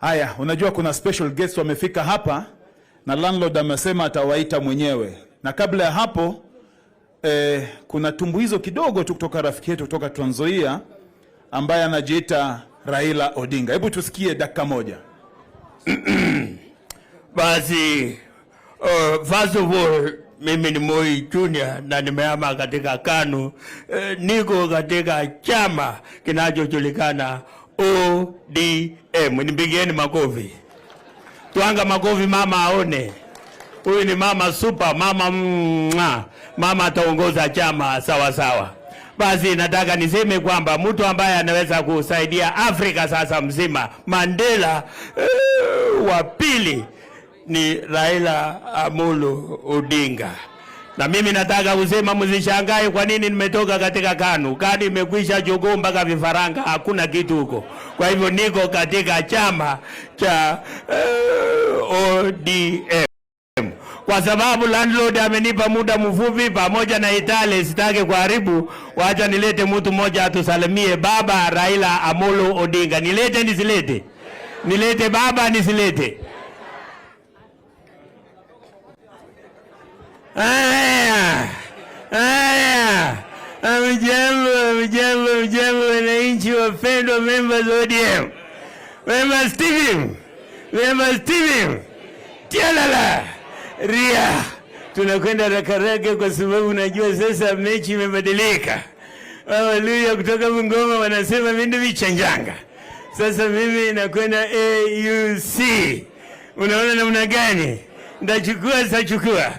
Haya, unajua kuna special guests wamefika hapa na landlord amesema atawaita mwenyewe. Na kabla ya hapo kuna tumbuizo kidogo tu kutoka rafiki yetu kutoka Trans Nzoia ambaye anajiita Raila Odinga. Hebu tusikie dakika moja. Basi first of all, mimi ni Moi Junior na nimehama katika KANU. Niko katika chama kinachojulikana ODM. Nipigieni makofi. Tuanga makofi mama aone. Huyu ni mama super, mama ataongoza chama sawa sawa. Basi nataka niseme kwamba mtu ambaye anaweza kusaidia Afrika sasa mzima, Mandela wa pili, ni Raila Amolo Odinga. Na mimi nataka kusema msishangae kwa nini nimetoka katika KANU. KANU imekwisha jogoo mpaka vifaranga, hakuna kitu huko. Kwa hivyo niko katika chama cha ODM. Kwa sababu landlord amenipa muda mfupi pamoja na Itale, sitaki kuharibu, wacha nilete mtu mmoja atusalimie baba Raila Amolo Odinga. Nilete nisilete? Nilete baba nisilete? Mjambo wananchi wapendwa, members ODM. Member Steven. Tialala. Ria. Tunakwenda rakaraka kwa sababu najua sasa mechi imebadilika. Haleluya, kutoka Bungoma wanasema vindu vichanjanga. Sasa mimi nakwenda AUC. Unaona namna gani? Ndachukua.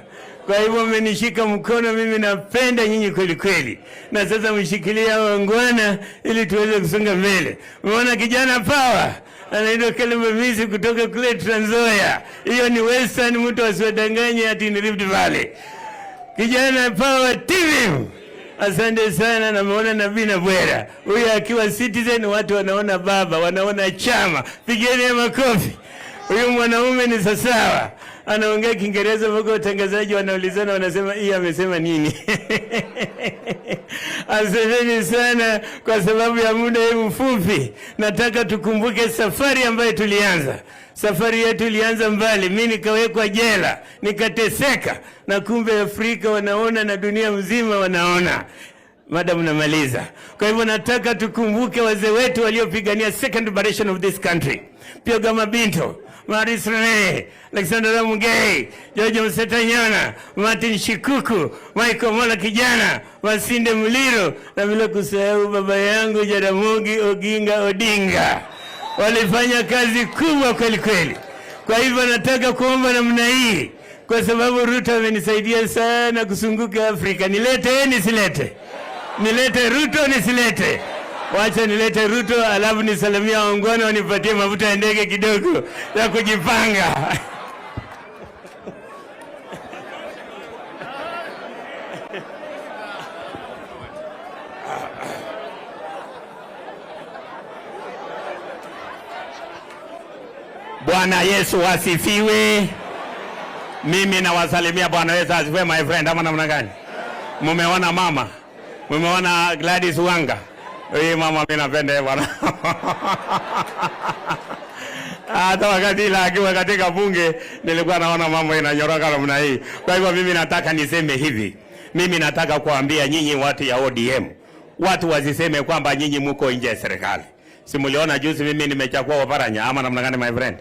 Kwa hivyo mmenishika mkono, mimi napenda nyinyi kweli kweli. Na sasa mshikilia wangwana ili tuweze kusonga mbele. Umeona kijana power? Anaitwa Kalembe Misi kutoka kule Trans Nzoia. Hiyo ni Western, mtu asiwadanganye ati ni Rift Valley. Kijana power TV. Asante sana, na muona Nabii na Bwera. Huyu akiwa Citizen watu wanaona baba, wanaona chama. Pigeni makofi. Huyu mwanaume ni sasawa. Anaongea Kiingereza mpaka watangazaji wanaulizana, wanasema hii amesema nini? Asanteni sana kwa sababu ya muda huu mfupi. Nataka tukumbuke safari ambayo tulianza. Safari yetu ilianza mbali. Mimi nikawekwa jela, nikateseka, na kumbe Afrika wanaona na dunia mzima wanaona. Madam namaliza. Kwa hivyo nataka tukumbuke wazee wetu waliopigania second liberation of this country. Pia Gama Binto, Maris Rene, Alexander Mugei, George Msetanyana, Martin Shikuku, Michael Mola kijana, Masinde Muliro, na bila kusahau baba yangu Jaramogi Oginga Odinga. Walifanya kazi kubwa kweli kweli. Kwa hivyo nataka kuomba namna hii, kwa sababu Ruto amenisaidia sana kusunguka Afrika. Nilete nisilete? Nilete Ruto nisilete? Wacha nilete Ruto, alafu nisalimia wangwana wanipatie mafuta ya ndege kidogo ya kujipanga. Bwana Yesu asifiwe. Mimi nawasalimia Bwana Yesu asifiwe my friend. Ama namna gani? Mumeona mama? Mumeona Gladys Wanga? Hii mama mimi napenda bwana. Hata wakati la akiwa katika bunge nilikuwa naona mambo inanyoroka namna hii. Kwa hivyo mimi nataka niseme hivi. Mimi nataka kuambia nyinyi watu ya ODM, watu wasiseme kwamba nyinyi mko nje ya serikali. Si mliona juzi mimi nimechukua Oparanya ama namna gani my friend?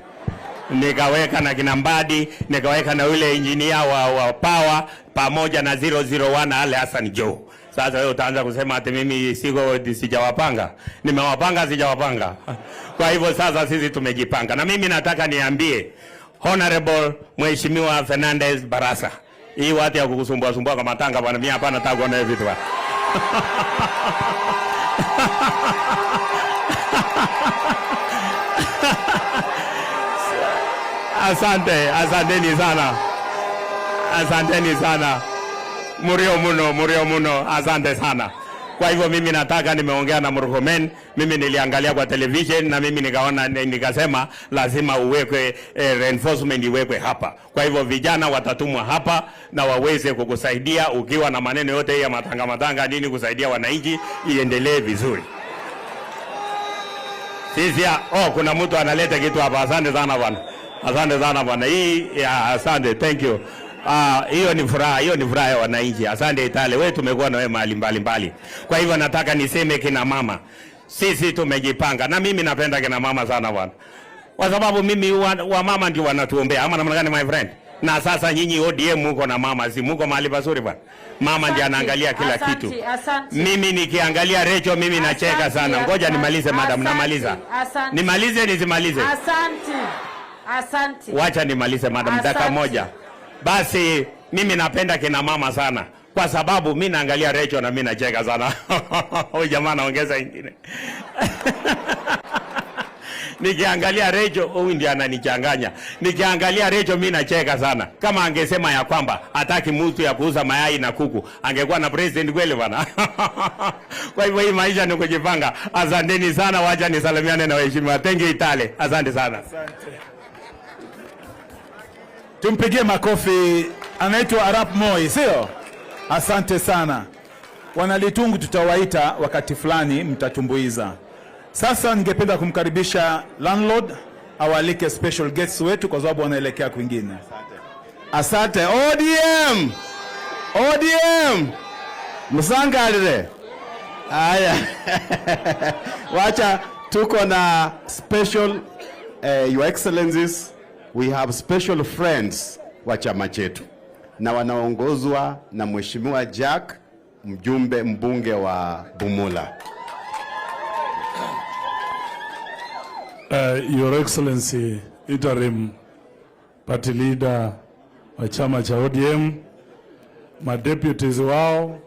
Nikaweka na Kinambadi, nikaweka na yule engineer wa power pamoja na 001 Ale Hassan Joe. Sasa wewe utaanza kusema ati mimi sijawapanga. Nimewapanga sijawapanga. Kwa hivyo sasa sisi tumejipanga. Na mimi nataka niambie Honorable Mheshimiwa Fernandez Barasa, hii watu ya kukusumbua kwa matanga bwana, mimi hapa nataka kuona vitu bwana. Asanteni sana. Murio muno, asante sana. Kwa hivyo mimi nataka, nimeongea na Murkomen, mimi niliangalia kwa television na mimi nikaona, nikasema lazima uwekwe reinforcement iwekwe hapa. Kwa hivyo vijana watatumwa hapa na waweze kukusaidia ukiwa na maneno yote ya matanga nini kusaidia wananchi iendelee vizuri. Sisi kuna mtu analeta kitu hapa. Asante sana bwana. Asante sana bwana. Hii asante, thank you. Hiyo ni furaha ya wananchi. Asante Itale. Wewe tumekuwa na wewe mahali mbalimbali. Kwa hivyo nataka niseme kina mama, sisi tumejipanga, na mimi napenda kina mama sana bwana. Kwa sababu mimi wa mama ndio wanatuombea. Ama namna gani my friend? Na sasa nyinyi ODM muko na mama, si muko mahali pazuri bwana. Mama ndiye anaangalia kila kitu. Mimi nikiangalia Rachel mimi nacheka sana. Ngoja nimalize madam, namaliza. Nimalize nisimalize? Asante. Wacha nimalize madam, dakika moja. Basi mimi napenda kina mama sana. Kwa sababu mimi naangalia Rachel na mimi nacheka sana. Huyu jamaa anaongeza ingine. Nikiangalia Rachel, huyu ndiye ananichanganya. Nikiangalia Rachel mimi nacheka sana. Kama angesema ya kwamba hataki mtu ya kuuza mayai na kuku, angekuwa na president kweli bwana. Kwa hivyo hii maisha ni kujipanga. Asanteni sana, wacha nisalimiane na waheshimiwa. Thank you Itale. Asante sana. Asante. Tumpigie makofi. Anaitwa Arap Moi, sio? Asante sana. Wanalitungu tutawaita wakati fulani, mtatumbuiza. Sasa ningependa kumkaribisha landlord awalike special guests wetu kwa sababu wanaelekea kwingine. Asante. ODM! ODM! Musangalire. Haya. Wacha tuko na special your excellencies, we have special friends wa chama chetu na wanaongozwa na Mheshimiwa Jack, mbunge wa Bumula. Your Excellency, interim party leader wa chama cha ODM, ma deputies wao